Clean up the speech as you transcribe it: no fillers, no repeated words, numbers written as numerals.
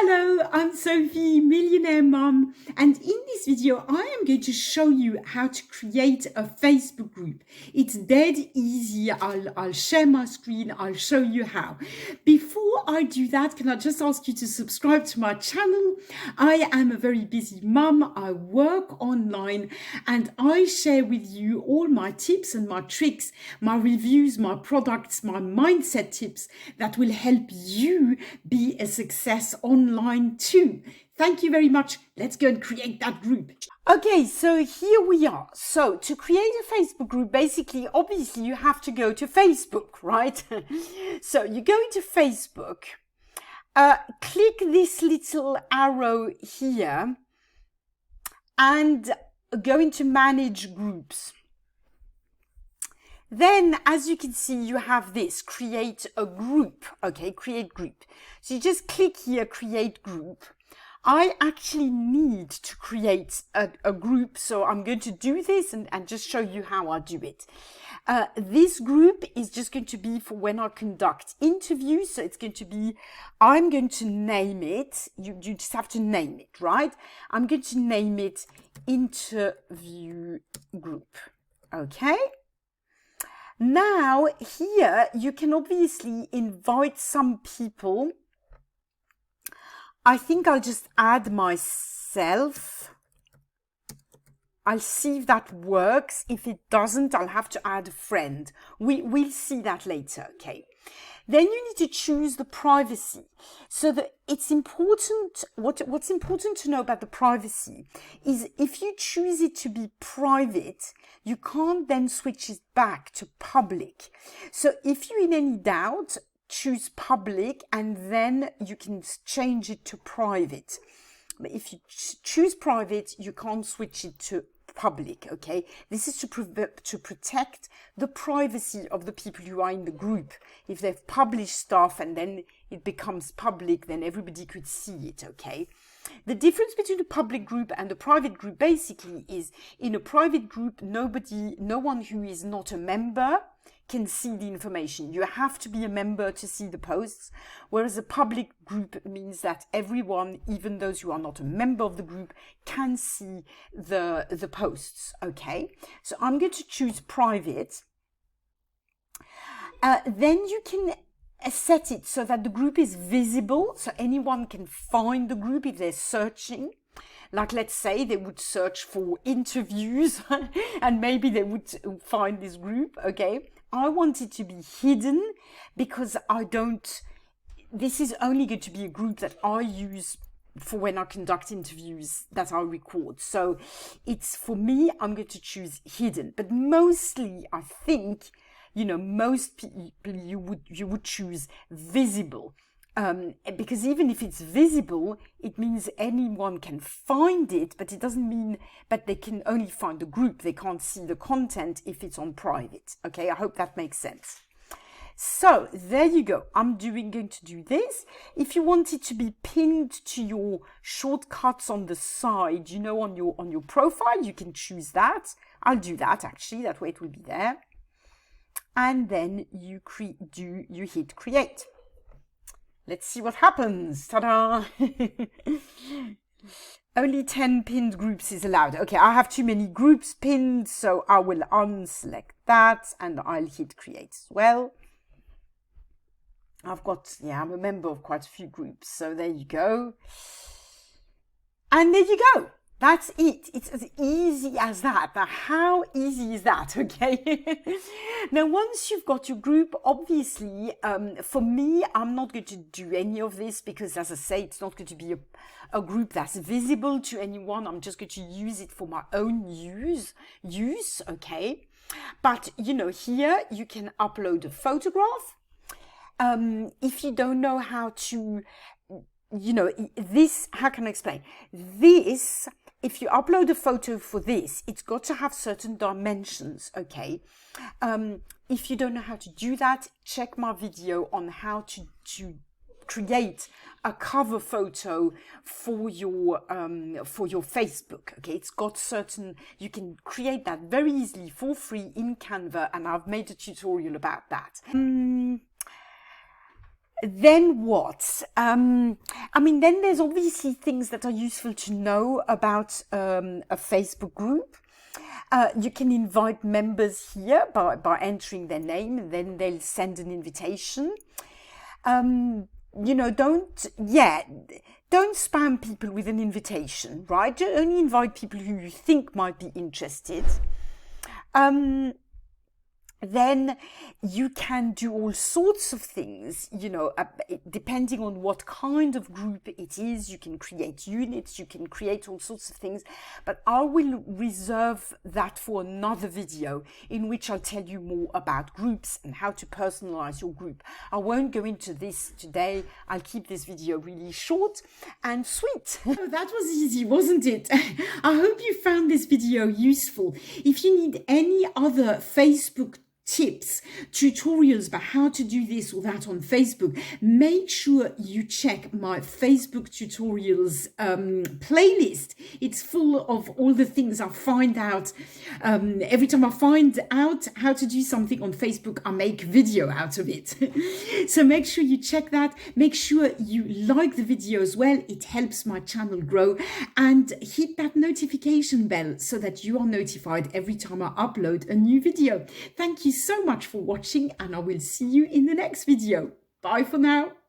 Hello, I'm Sophie, Millionaire Mum, and in this video I am going to show you how to create a Facebook group. It's dead easy. I'll share my screen, I'll show you how. Before I do that, can I just ask you to subscribe to my channel? I am a very busy mum, I work online, and I share with you all my tips and my tricks, my reviews, my products, my mindset tips that will help you be a success online too. Thank you very much. Let's go and create that group. Okay, so here we are. So to create a Facebook group, basically, obviously you have to go to Facebook, right? So you go into Facebook, click this little arrow here and go into manage groups. Then, as you can see, you have this, create a group, okay, create group. So you just click here, create group. I actually need to create a group, so I'm going to do this and just show you how I do it. This group is just going to be for when I conduct interviews, so it's going to be, I'm going to name it, you just have to name it, right? I'm going to name it interview group, okay? Now, here, you can obviously invite some people. I think I'll just add myself. I'll see if that works. If it doesn't, I'll have to add a friend. We'll see that later, okay? Then you need to choose the privacy. So it's important, what's important to know about the privacy is if you choose it to be private, you can't then switch it back to public. So if you're in any doubt, choose public and then you can change it to private. But if you choose private, you can't switch it to public, okay? This is to protect the privacy of the people who are in the group. If they've published stuff and then it becomes public, then everybody could see it, okay? The difference between a public group and a private group basically is in a private group, no one who is not a member can see the information. You have to be a member to see the posts, whereas a public group means that everyone, even those who are not a member of the group, can see the posts, okay? So I'm going to choose private. Then you can set it so that the group is visible, so anyone can find the group if they're searching. Like, let's say they would search for interviews and maybe they would find this group, okay? I want it to be hidden because this is only going to be a group that I use for when I conduct interviews that I record. So it's, for me, I'm going to choose hidden. But mostly, I think, you know, most people, you would choose visible. Because even if it's visible, it means anyone can find it, but it doesn't mean that they can only find the group. They can't see the content if it's on private. Okay, I hope that makes sense. So there you go. I'm going to do this. If you want it to be pinned to your shortcuts on the side, you know, on your profile, you can choose that. I'll do that actually. That way it will be there. And then you hit create. Let's see what happens. Ta-da! Only 10 pinned groups is allowed. Okay, I have too many groups pinned, so I will unselect that and I'll hit create as well. I'm a member of quite a few groups, so there you go. And there you go. That's it. It's as easy as that. Now, how easy is that? Okay. Now, once you've got your group, obviously, for me, I'm not going to do any of this because, as I say, it's not going to be a group that's visible to anyone. I'm just going to use it for my own use. Okay. But, you know, here you can upload a photograph. If you don't know how to, you know, this, how can I explain? This, if you upload a photo for this, it's got to have certain dimensions, okay? If you don't know how to do that, check my video on how to create a cover photo for your Facebook, okay? It's got certain, you can create that very easily for free in Canva, and I've made a tutorial about that. Then what? I mean, then there's obviously things that are useful to know about a Facebook group. You can invite members here by entering their name, and then they'll send an invitation. You know, don't spam people with an invitation, right? Only invite people who you think might be interested. Then you can do all sorts of things, you know, depending on what kind of group it is. You can create units, you can create all sorts of things, but I will reserve that for another video in which I'll tell you more about groups and how to personalize your group. I won't go into this today. I'll keep this video really short and sweet. Oh, that was easy, wasn't it? I hope you found this video useful. If you need any other Facebook tips, tutorials about how to do this or that on Facebook, make sure you check my Facebook tutorials playlist. It's full of all the things I find out. Every time I find out how to do something on Facebook, I make video out of it. So make sure you check that. Make sure you like the video as well. It helps my channel grow, and hit that notification bell so that you are notified every time I upload a new video. Thank you so much for watching, and I will see you in the next video. Bye for now.